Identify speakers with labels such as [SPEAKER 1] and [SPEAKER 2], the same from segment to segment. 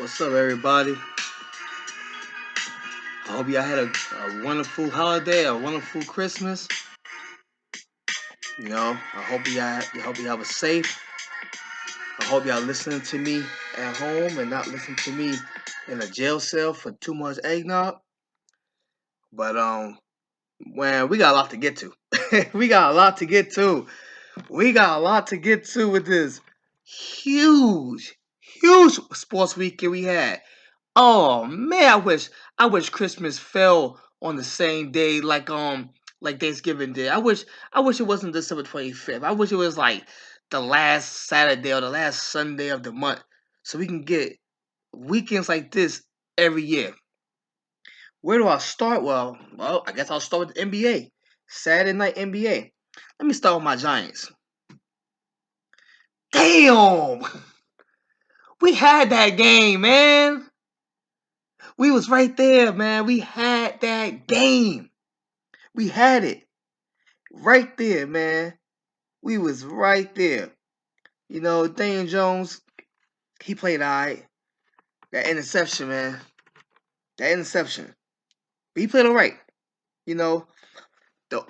[SPEAKER 1] What's up, everybody? I hope y'all had a wonderful holiday, a wonderful Christmas. I hope y'all have a safe. I hope y'all listening to me at home and not listening to me in a jail cell for too much eggnog. But man, we got a lot to get to. We got a lot to get to. We got a lot to get to with this huge, huge sports weekend we had. Oh man, I wish Christmas fell on the same day like Thanksgiving did. I wish it wasn't December 25th. I wish it was like the last Saturday or the last Sunday of the month, so we can get weekends like this every year. Where do I start? Well, I guess I'll start with the NBA. Saturday night NBA. Let me start with my Giants. Damn, we had that game, man. We was right there, man. We had that game. We had it right there, man. We was right there. Daniel Jones, he played all right. That interception, man. That interception. But he played all right. You know, the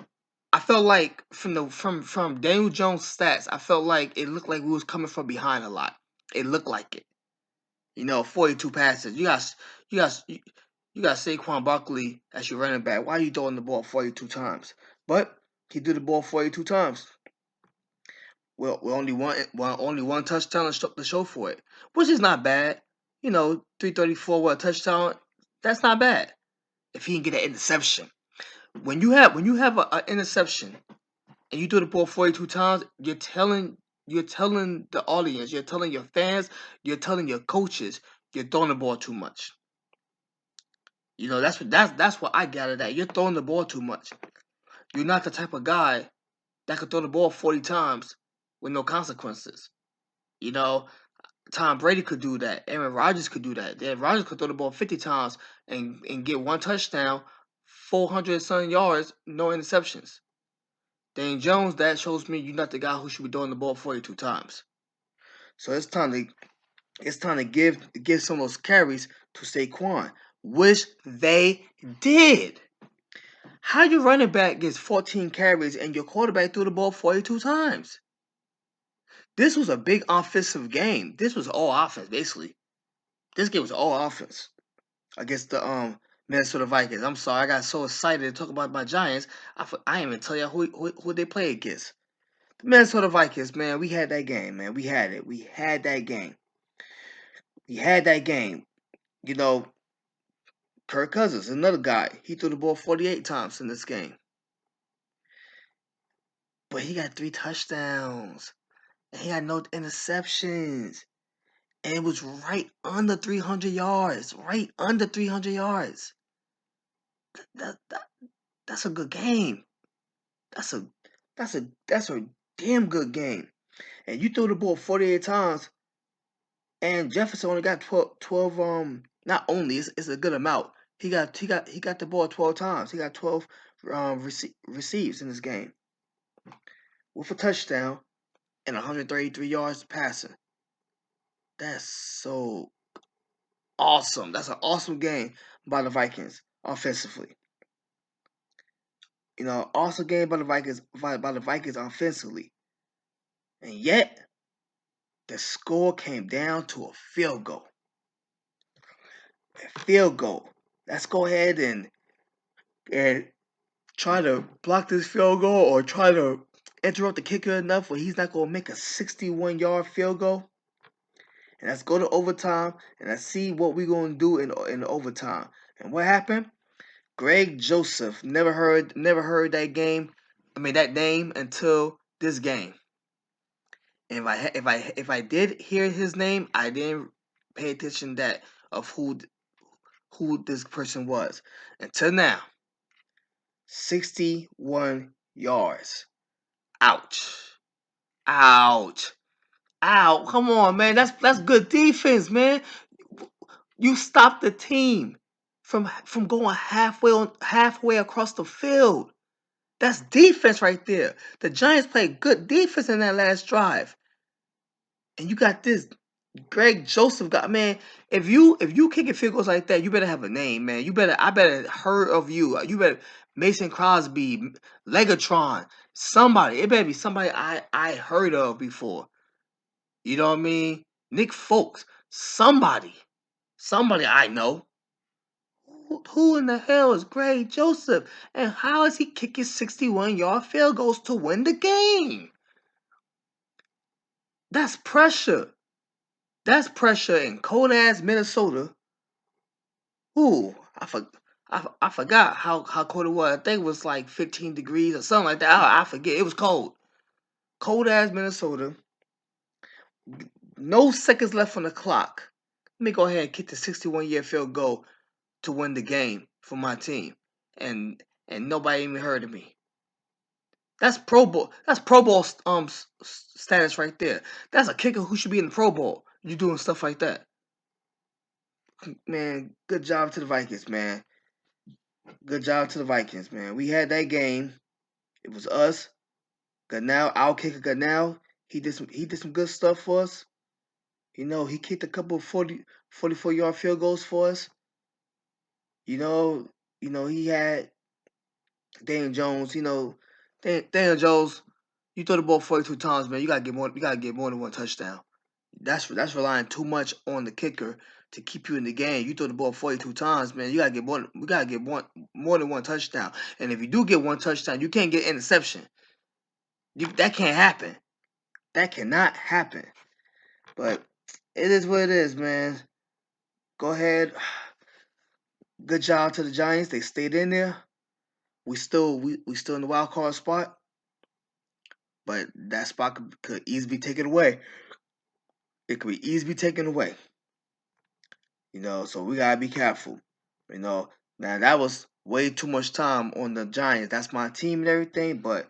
[SPEAKER 1] I felt like from Daniel Jones' stats, I felt like it looked like we was coming from behind a lot. It looked like it. 42 passes. You got Saquon Barkley as your running back. Why are you throwing the ball 42 times? But he threw the ball 42 times. Well, only one touchdown to show for it, which is not bad. 334 with a touchdown. That's not bad. If he can get an interception, when you have an interception and you throw the ball 42 times, you're telling the audience, you're telling your fans, you're telling your coaches, you're throwing the ball too much. That's what I gathered that you're throwing the ball too much. You're not the type of guy that could throw the ball 40 times with no consequences. You know, Tom Brady could do that. Aaron Rodgers could do that. Aaron Rodgers could throw the ball 50 times and get one touchdown, 400 some yards, no interceptions. Dane Jones, that shows me you're not the guy who should be throwing the ball 42 times. So it's time to give some of those carries to Za-Quan, which they did. How your running back gets 14 carries and your quarterback threw the ball 42 times? This was a big offensive game. This was all offense, basically. This game was all offense against the Minnesota Vikings. I'm sorry, I got so excited to talk about my Giants. I didn't even tell you who they play against. The Minnesota Vikings, man. We had that game, man. We had it. We had that game. We had that game. You know, Kirk Cousins, another guy. He threw the ball 48 times in this game, but he got 3 touchdowns and he had no interceptions. And it was right under 300 yards. Right under 300 yards. That, that, that's a good game. That's a damn good game. And you threw the ball 48 times, and Jefferson only got 12 not only, it's a good amount. He got the ball 12 times. He got 12 receives in this game with a touchdown and 133 yards passing. That's so awesome. That's an awesome game by the Vikings offensively. Awesome game by the Vikings offensively. And yet, the score came down to a field goal. A field goal. Let's go ahead and try to block this field goal or try to interrupt the kicker enough where he's not going to make a 61-yard field goal. And let's go to overtime and let's see what we're going to do in overtime. And what happened? Greg Joseph, never heard that name until this game. And if I did hear his name, I didn't pay attention of who this person was until now. 61 yards. Ouch. Ouch. Ow. Come on, man. That's good defense, man. You stopped the team from going halfway across the field. That's defense right there. The Giants played good defense in that last drive. And you got this Greg Joseph got, man. If you kicking field goals like that, you better have a name, man. I better heard of you. You better Mason Crosby, Legatron, somebody. It better be somebody I heard of before. You know what I mean? Nick Folks, somebody I know. Who in the hell is Greg Joseph, and how is he kicking 61-yard field goals to win the game? That's pressure. That's pressure in cold ass Minnesota. Ooh, I forgot how cold it was. I think it was like 15 degrees or something like that. I forget. It was cold. Cold ass Minnesota. No seconds left on the clock. Let me go ahead and kick the 61-yard field goal to win the game for my team. And nobody even heard of me. That's Pro Bowl. That's Pro Bowl status right there. That's a kicker who should be in the Pro Bowl. You doing stuff like that, man. Good job to the Vikings, man. Good job to the Vikings, man. We had that game. It was us. Goodnow, our kicker Goodnow. He did some good stuff for us. You know, he kicked a couple of 44-yard field goals for us. You know, he had Daniel Jones. Daniel Jones. You throw the ball 42 times, man. You gotta get more. You gotta get more than one touchdown. That's relying too much on the kicker to keep you in the game. You throw the ball 42 times, man. You gotta get more. We gotta get more than one touchdown. And if you do get one touchdown, you can't get interception. That can't happen. That cannot happen. But it is what it is, man. Go ahead. Good job to the Giants. They stayed in there. We still in the wild card spot, but that spot could easily be taken away. It could be easily taken away. So we gotta be careful. Now that was way too much time on the Giants. That's my team and everything, but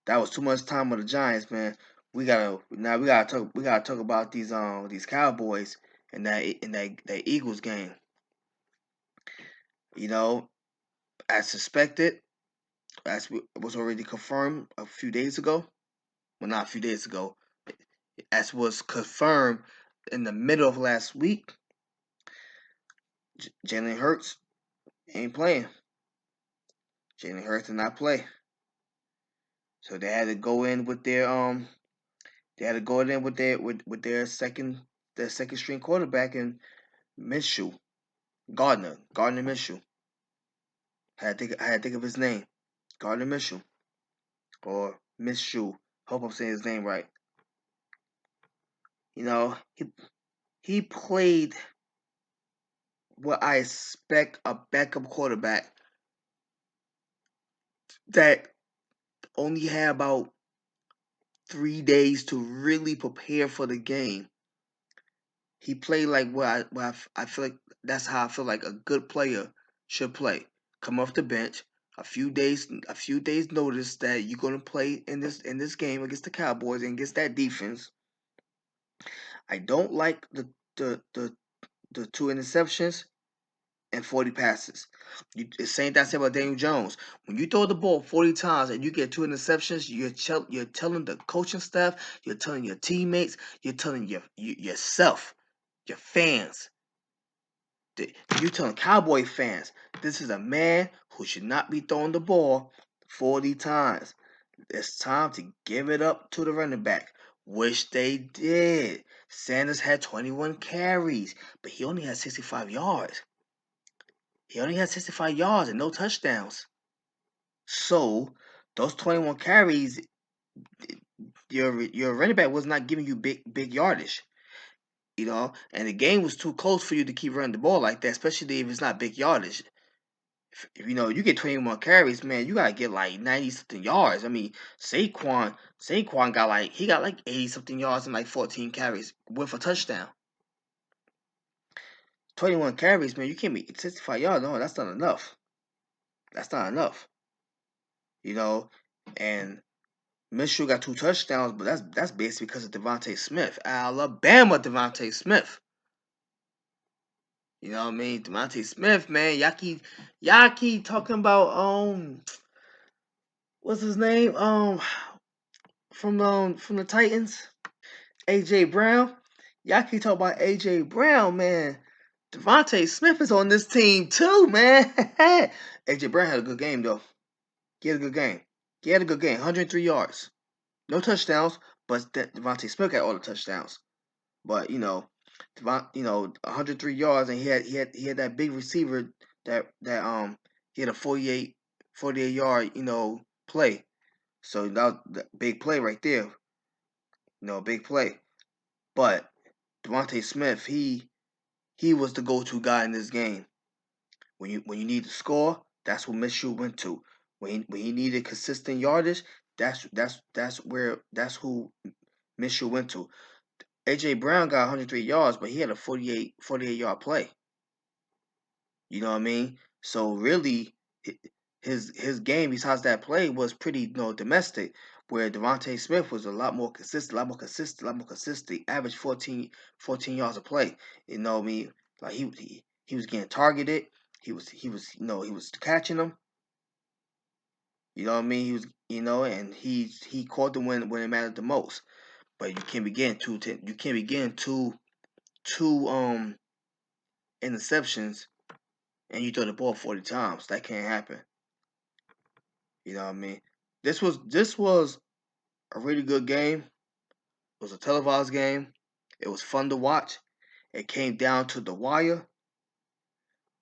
[SPEAKER 1] that was too much time on the Giants, man. We gotta talk about these Cowboys and that Eagles game. As suspected, as was already confirmed a few days ago. Well, not a few days ago, as was confirmed in the middle of last week. Jalen Hurts ain't playing. Jalen Hurts did not play, so they had to go in with their with their second string quarterback in Minshew, Gardner Minshew. I had to think of his name, Gardner Minshew or Minshew. Hope I'm saying his name right. He played what I expect a backup quarterback that only had about 3 days to really prepare for the game. He played like I feel like that's how I feel like a good player should play. Come off the bench, a few days notice that you're gonna play in this game against the Cowboys and against that defense. I don't like the two interceptions and 40 passes. The same thing I said about Daniel Jones. When you throw the ball 40 times and you get two interceptions, you're telling the coaching staff, you're telling your teammates, you're telling yourself, your fans, you're telling Cowboy fans, this is a man who should not be throwing the ball 40 times. It's time to give it up to the running back, which they did. Sanders had 21 carries, but he only had 65 yards. He only had 65 yards and no touchdowns. So those 21 carries, your running back was not giving you big yardage. And the game was too close for you to keep running the ball like that, especially if it's not big yardage. If you get 21 carries, man, you gotta get like 90 something yards. I mean, Za-Quan got like 80 something yards and like 14 carries with a touchdown. 21 carries, man, you can't be 65 yards. No, that's not enough. That's not enough. And Minshew got 2 touchdowns, but that's basically because of Devontae Smith. Alabama Devontae Smith. You know what I mean? Devontae Smith, man. Y'all keep talking about what's his name? From the Titans, AJ Brown. Y'all keep talking about AJ Brown, man. Devontae Smith is on this team too, man. AJ Brown had a good game though. He had a good game. 103 yards, no touchdowns, but Devontae Smith got all the touchdowns. But Devon, 103 yards, and he had that big receiver that he had a 48 yard play. So that was the big play right there. Big play. But Devontae Smith, he was the go-to guy in this game. When you need to score, that's what Minshew went to. When he needed consistent yardage, that's who Minshew went to. AJ Brown got 103 yards, but he had a 48 yard play. You know what I mean? So really, his game besides that play was pretty domestic. Where Devontae Smith was a lot more consistent, a lot more consistent, a lot more consistent. Average 14 yards a play. You know what I mean? Like he was getting targeted. He was catching them. You know what I mean? He was and he caught them when it mattered the most. But you can't be getting two interceptions and you throw the ball 40 times. That can't happen. You know what I mean? This was a really good game. It was a televised game. It was fun to watch. It came down to the wire.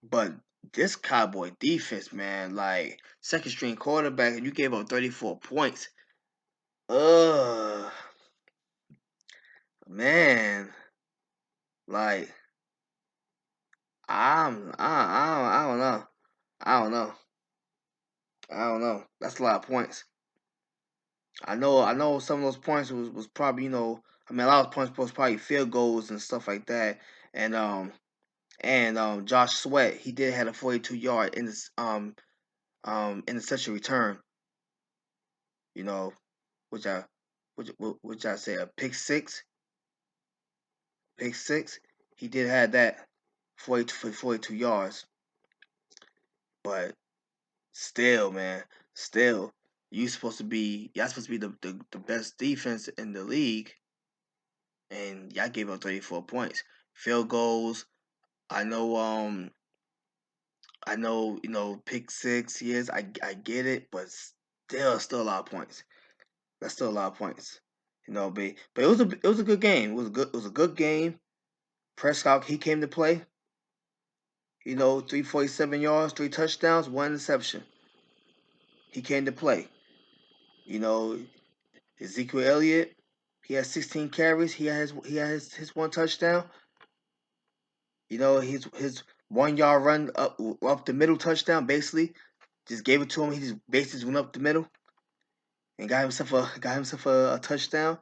[SPEAKER 1] But this Cowboy defense, man, like second string quarterback, and you gave up 34 points. Ugh, man, like I don't know. I don't know. I don't know. That's a lot of points. I know some of those points was probably, a lot of points was probably field goals and stuff like that. And Josh Sweat, he did had a 42-yard in this interception return, you know, which I say a pick six. He did have that 42 yards, but still, man, still, y'all supposed to be the best defense in the league, and y'all gave up 34 points. Field goals, I know, pick six, yes, I get it, but still a lot of points. That's still a lot of points. But it was a good game. It was a good game. Prescott, he came to play. 347 yards, 3 touchdowns, 1 interception. He came to play. You know, Ezekiel Elliott, he had 16 carries. He had his 1 touchdown. His 1 yard run up the middle touchdown, basically. Just gave it to him. He just basically went up the middle and got himself a touchdown.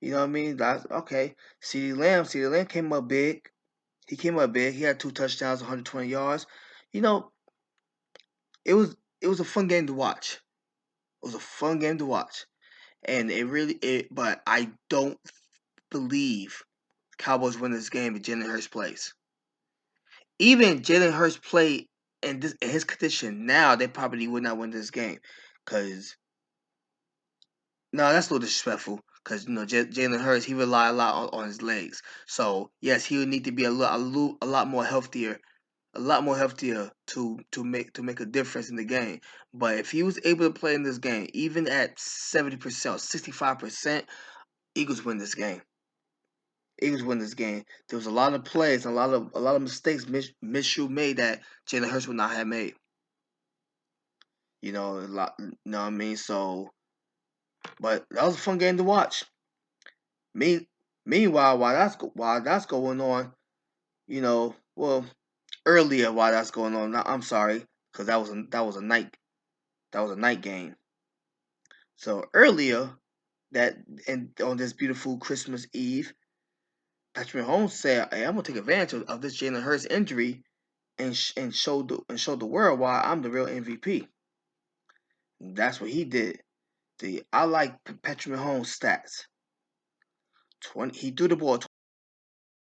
[SPEAKER 1] You know what I mean? That's okay. CeeDee Lamb came up big. He came up big. He had 2 touchdowns, 120 yards. You know, it was a fun game to watch. It was a fun game to watch. And but I don't believe Cowboys win this game if Jalen Hurts plays. Even Jalen Hurts play in his condition now, they probably would not win this game. Cause no, that's a little disrespectful. Cause Jalen Hurts, he rely a lot on his legs. So yes, he would need to be a lot more healthier, to make a difference in the game. But if he was able to play in this game, even at 70%, 65%, Eagles win this game. Eagles win this game. There was a lot of plays, a lot of mistakes Minshew made that Jalen Hurts would not have made. A lot. You know what I mean? So, but that was a fun game to watch. Me, meanwhile, while that's going on, well, earlier while that's going on. I'm sorry, because that was a night game. So earlier that and on this beautiful Christmas Eve, Patrick Mahomes said, "Hey, I'm gonna take advantage of this Jalen Hurts injury and show the world why I'm the real MVP." And that's what he did. I like Patrick Mahomes' stats. He threw the ball